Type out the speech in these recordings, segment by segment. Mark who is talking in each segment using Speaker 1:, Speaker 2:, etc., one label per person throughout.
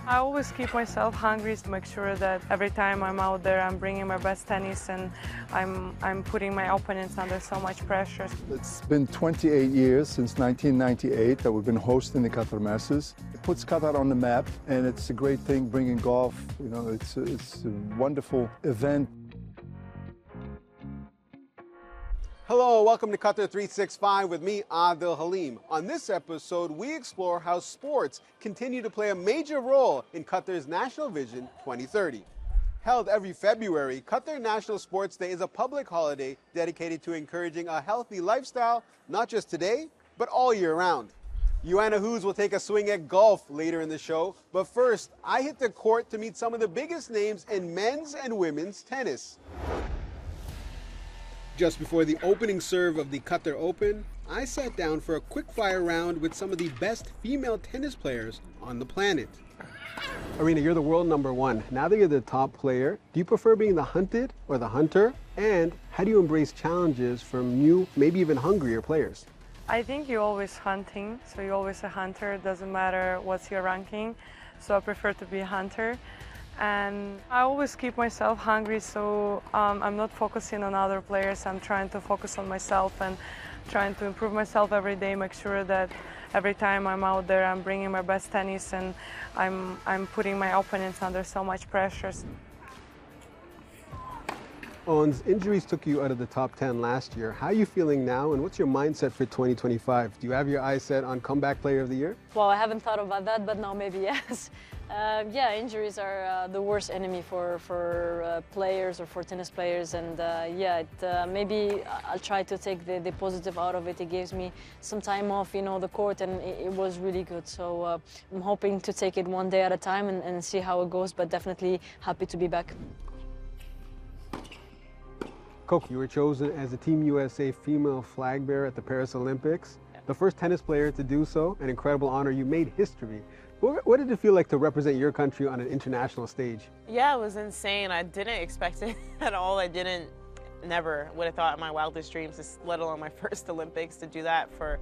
Speaker 1: I always keep myself hungry to make sure that every time I'm out there, I'm bringing my best tennis and I'm putting my opponents under so much pressure.
Speaker 2: It's been 28 years since 1998 that we've been hosting the Qatar Masters. It puts Qatar on the map, and it's a great thing bringing golf. You know, it's a wonderful event.
Speaker 3: Hello, welcome to Qatar 365 with me, Adil Halim. On this episode, we explore how sports continue to play a major role in Qatar's National Vision 2030. Held every February, Qatar National Sports Day is a public holiday dedicated to encouraging a healthy lifestyle, not just today, but all year round. Joanna Hoos will take a swing at golf later in the show, but first, I hit the court to meet some of the biggest names in men's and women's tennis. Just before the opening serve of the Qatar Open, I sat down for a quick-fire round with some of the best female tennis players on the planet. Arena, you're the world #1. Now that you're the top player, do you prefer being the hunted or the hunter? And how do you embrace challenges from new, maybe even hungrier players?
Speaker 1: I think you're always hunting, so you're always a hunter. It doesn't matter what's your ranking, so I prefer to be a hunter. And I always keep myself hungry, so I'm not focusing on other players. I'm trying to focus on myself and trying to improve myself every day, make sure that every time I'm out there, I'm bringing my best tennis and I'm putting my opponents under so much pressure.
Speaker 3: Ons, injuries took you out of the top 10 last year. How are you feeling now, and what's your mindset for 2025? Do you have your eyes set on Comeback Player of the Year?
Speaker 4: Well, I haven't thought about that, but now maybe yes. Yeah, injuries are the worst enemy for players or for tennis players, and maybe I'll try to take the positive out of it. It gives me some time off, the court, and it was really good. So I'm hoping to take it one day at a time and see how it goes, but definitely happy to be back.
Speaker 3: Coco, you were chosen as a Team USA female flag bearer at the Paris Olympics. The first tennis player to do so, an incredible honor. You made history. What did it feel like to represent your country on an international stage?
Speaker 5: Yeah, it was insane. I didn't expect it at all. Never would have thought in my wildest dreams, let alone my first Olympics, to do that for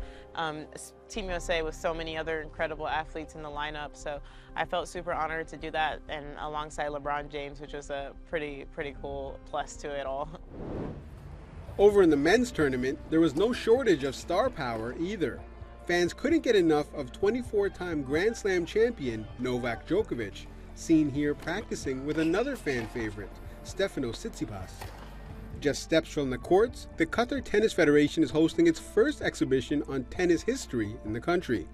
Speaker 5: Team USA with so many other incredible athletes in the lineup. So I felt super honored to do that, and alongside LeBron James, which was a pretty cool plus to it all. Over in the men's tournament, there was no shortage of star power either. Fans couldn't get enough of 24-time Grand Slam champion Novak Djokovic, seen here practicing with another fan favorite, Stefanos Tsitsipas. Just steps from the courts, the Qatar Tennis Federation is hosting its first exhibition on tennis history in the country.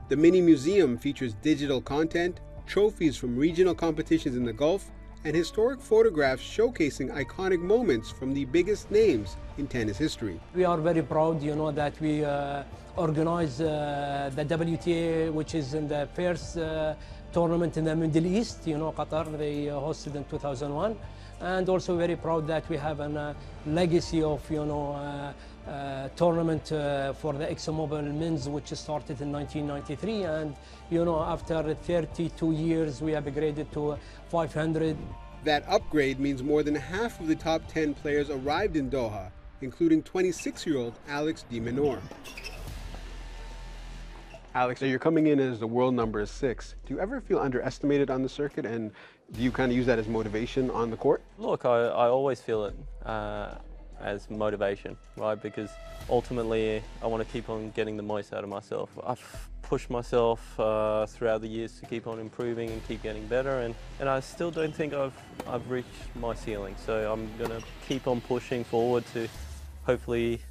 Speaker 5: The mini museum features digital content, trophies from regional competitions in the Gulf, and historic photographs showcasing iconic moments from the biggest names in tennis history.
Speaker 6: We are very proud, that we organize the WTA, which is in the first tournament in the Middle East. Qatar, they hosted in 2001. And also very proud that we have a legacy of, tournament for the ExxonMobil men's, which started in 1993. And, after 32 years, we upgraded to 500.
Speaker 3: That upgrade means more than half of the top 10 players arrived in Doha, including 26-year-old Alex de Minaur. Alex, so you're coming in as the world #6. Do you ever feel underestimated on the circuit, and do you kind of use that as motivation on the court?
Speaker 7: Look, I always feel it as motivation, right? Because ultimately I want to keep on getting the most out of myself. I've pushed myself throughout the years to keep on improving and keep getting better, and I still don't think I've reached my ceiling. So I'm going to keep on pushing forward to hopefully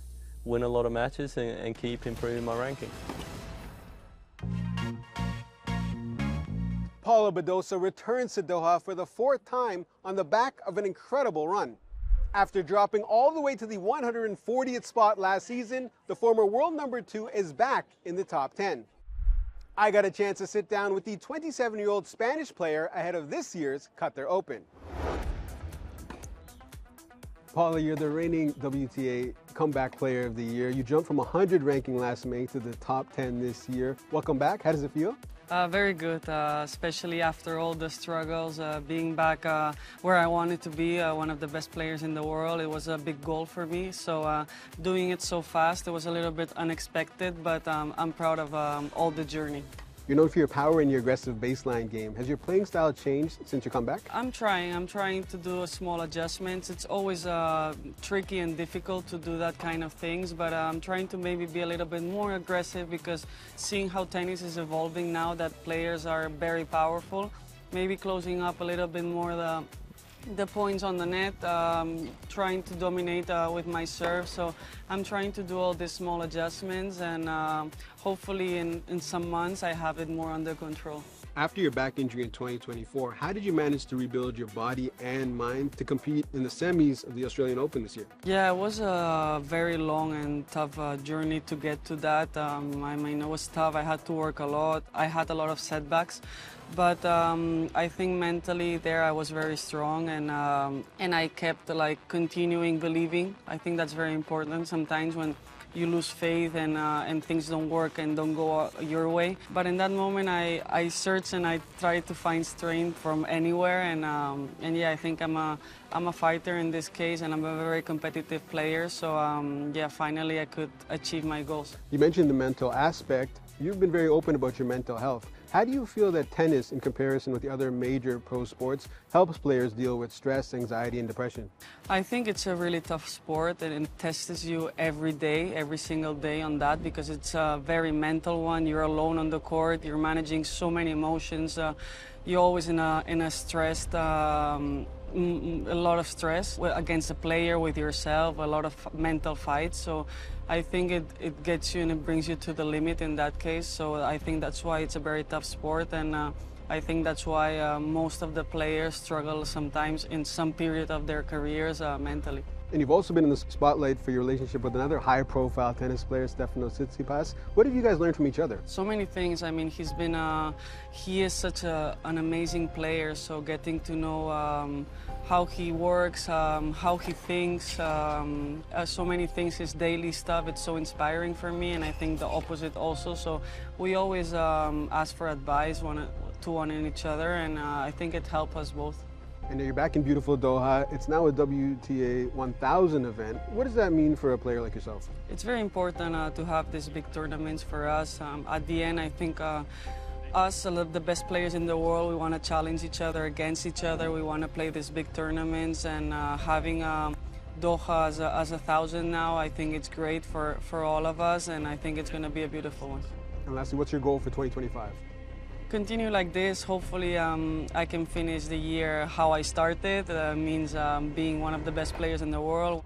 Speaker 7: win a lot of matches and keep improving my ranking.
Speaker 3: Paula Badosa returns to Doha for the 4th time on the back of an incredible run. After dropping all the way to the 140th spot last season, the former world #2 is back in the top 10. I got a chance to sit down with the 27-year-old Spanish player ahead of this year's Qatar Open. Paula, you're the reigning WTA Comeback Player of the Year. You jumped from 100 ranking last May to the top 10 this year. Welcome back. How does it feel?
Speaker 8: Very good, especially after all the struggles, being back where I wanted to be, one of the best players in the world. It was a big goal for me, so doing it so fast, it was a little bit unexpected, but I'm proud of all the journey.
Speaker 3: You're known for your power and your aggressive baseline game. Has your playing style changed since you come back?
Speaker 8: I'm trying to do small adjustments. It's always tricky and difficult to do that kind of things, but I'm trying to maybe be a little bit more aggressive, because seeing how tennis is evolving now, that players are very powerful, maybe closing up a little bit more the points on the net, trying to dominate with my serve. So I'm trying to do all these small adjustments, and hopefully in some months I have it more under control.
Speaker 3: After your back injury in 2024, how did you manage to rebuild your body and mind to compete in the semis of the Australian Open this year?
Speaker 8: Yeah, it was a very long and tough journey to get to that. I mean, it was tough. I had to work a lot. I had a lot of setbacks. But I think mentally there I was very strong, and I kept continuing believing. I think that's very important sometimes when you lose faith and things don't work and don't go your way. But in that moment I searched and I tried to find strength from anywhere, and yeah, I think I'm a fighter in this case, and I'm a very competitive player. So yeah, finally I could achieve my goals.
Speaker 3: You mentioned the mental aspect. You've been very open about your mental health. How do you feel that tennis, in comparison with the other major pro sports, helps players deal with stress, anxiety, and depression?
Speaker 8: I think it's a really tough sport, and it tests you every day, every single day on that, because it's a very mental one. You're alone on the court. You're managing so many emotions. You're always in a stressed, a lot of stress against a player, with yourself, a lot of mental fights. So I think it gets you and it brings you to the limit in that case. So I think that's why it's a very tough sport, and I think that's why most of the players struggle sometimes in some period of their careers mentally.
Speaker 3: And you've also been in the spotlight for your relationship with another high-profile tennis player, Stefanos Tsitsipas. What have you guys learned from each other?
Speaker 8: So many things. I mean, he is such an amazing player. So getting to know how he works, how he thinks, so many things, his daily stuff. It's so inspiring for me, and I think the opposite also. So we always ask for advice one on each other, and I think it helped us both.
Speaker 3: And you're back in beautiful Doha. It's now a WTA 1000 event. What does that mean for a player like yourself?
Speaker 8: It's very important to have these big tournaments for us. At the end, I think us, the best players in the world, we want to challenge each other against each other. We want to play these big tournaments, and having Doha as 1000 now, I think it's great for all of us, and I think it's going to be a beautiful one.
Speaker 3: And lastly, what's your goal for 2025?
Speaker 8: Continue like this. Hopefully I can finish the year how I started. Means being one of the best players in the world.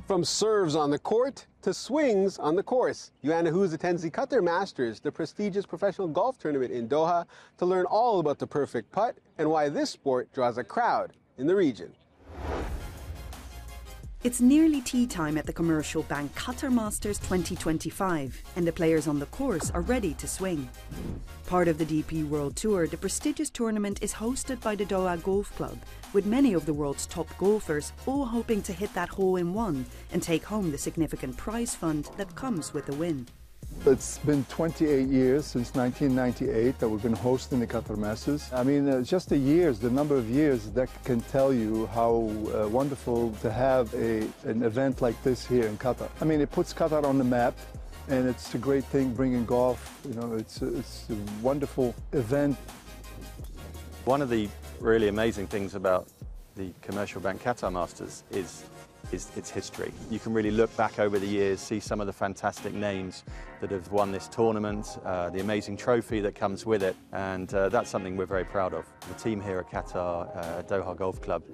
Speaker 3: From serves on the court to swings on the course, Joanna Hoos attends the Qatar Masters, the prestigious professional golf tournament in Doha, to learn all about the perfect putt and why this sport draws a crowd in the region.
Speaker 9: It's nearly tea time at the commercial bank Qatar Masters 2025, and the players on the course are ready to swing. Part of the DP World Tour, the prestigious tournament is hosted by the Doha Golf Club, with many of the world's top golfers all hoping to hit that hole-in-one and take home the significant prize fund that comes with the win.
Speaker 2: It's been 28 years since 1998 that we've been hosting the Qatar Masters. I mean, just the number of years that can tell you how wonderful to have an event like this here in Qatar. I mean, it puts Qatar on the map, and it's a great thing bringing golf. You know, it's a wonderful event.
Speaker 10: One of the really amazing things about the commercial bank Qatar Masters is its history. You can really look back over the years, see some of the fantastic names that have won this tournament, the amazing trophy that comes with it, and that's something we're very proud of. The team here at Qatar Doha Golf Club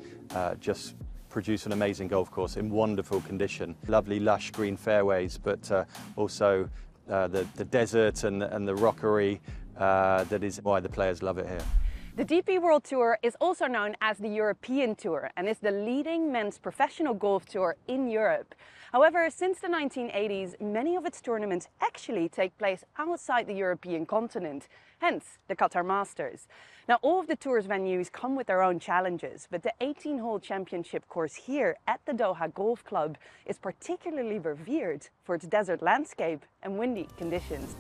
Speaker 10: just produce an amazing golf course in wonderful condition. Lovely lush green fairways, but also the desert and the rockery that is why the players love it here.
Speaker 11: The DP World Tour is also known as the European Tour and is the leading men's professional golf tour in Europe. However, since the 1980s, many of its tournaments actually take place outside the European continent, hence the Qatar Masters. Now, all of the tour's venues come with their own challenges, but the 18-hole championship course here at the Doha Golf Club is particularly revered for its desert landscape and windy conditions.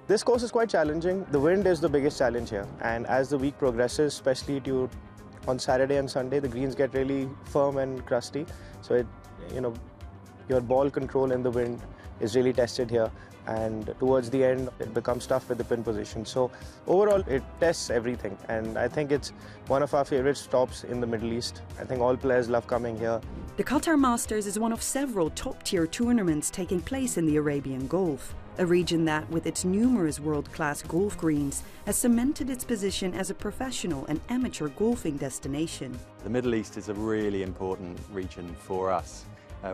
Speaker 12: This course is quite challenging. The wind is the biggest challenge here, and as the week progresses, especially on Saturday and Sunday, the greens get really firm and crusty. So your ball control in the wind is really tested here. and towards the end it becomes tough with the pin position. So overall it tests everything, and I think it's one of our favorite stops in the Middle East. I think all players love coming here.
Speaker 9: The Qatar Masters is one of several top-tier tournaments taking place in the Arabian Gulf, a region that, with its numerous world-class golf greens, has cemented its position as a professional and amateur golfing destination.
Speaker 10: The Middle East is a really important region for us.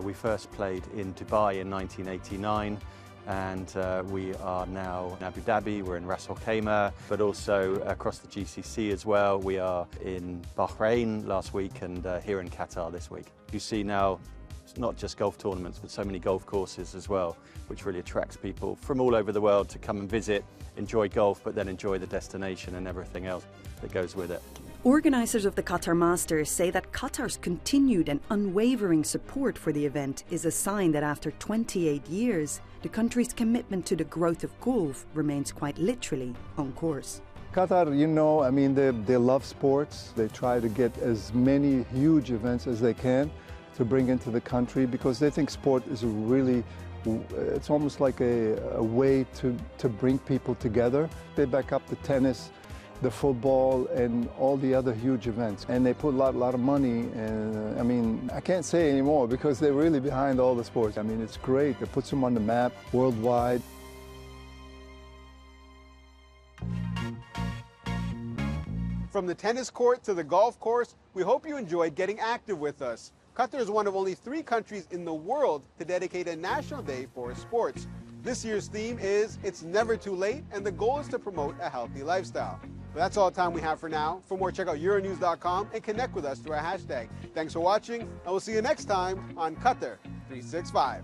Speaker 10: We first played in Dubai in 1989, and we are now in Abu Dhabi, we're in Ras Al Khaimah, but also across the GCC as well. We are in Bahrain last week and here in Qatar this week. You see now it's not just golf tournaments, but so many golf courses as well, which really attracts people from all over the world to come and visit, enjoy golf, but then enjoy the destination and everything else that goes with it.
Speaker 9: Organisers of the Qatar Masters say that Qatar's continued and unwavering support for the event is a sign that after 28 years, the country's commitment to the growth of golf remains quite literally on course.
Speaker 2: Qatar, you know, I mean, they love sports. They try to get as many huge events as they can to bring into the country because they think sport is it's almost like a way to bring people together. They back up the tennis, the football, and all the other huge events. And they put a lot of money, and I mean, I can't say anymore because they're really behind all the sports. I mean, it's great. It puts them on the map worldwide.
Speaker 3: From the tennis court to the golf course, we hope you enjoyed getting active with us. Qatar is one of only 3 countries in the world to dedicate a national day for sports. This year's theme is It's Never Too Late, and the goal is to promote a healthy lifestyle. But that's all the time we have for now. For more, check out Euronews.com and connect with us through our hashtag. Thanks for watching, and we'll see you next time on Qatar 365.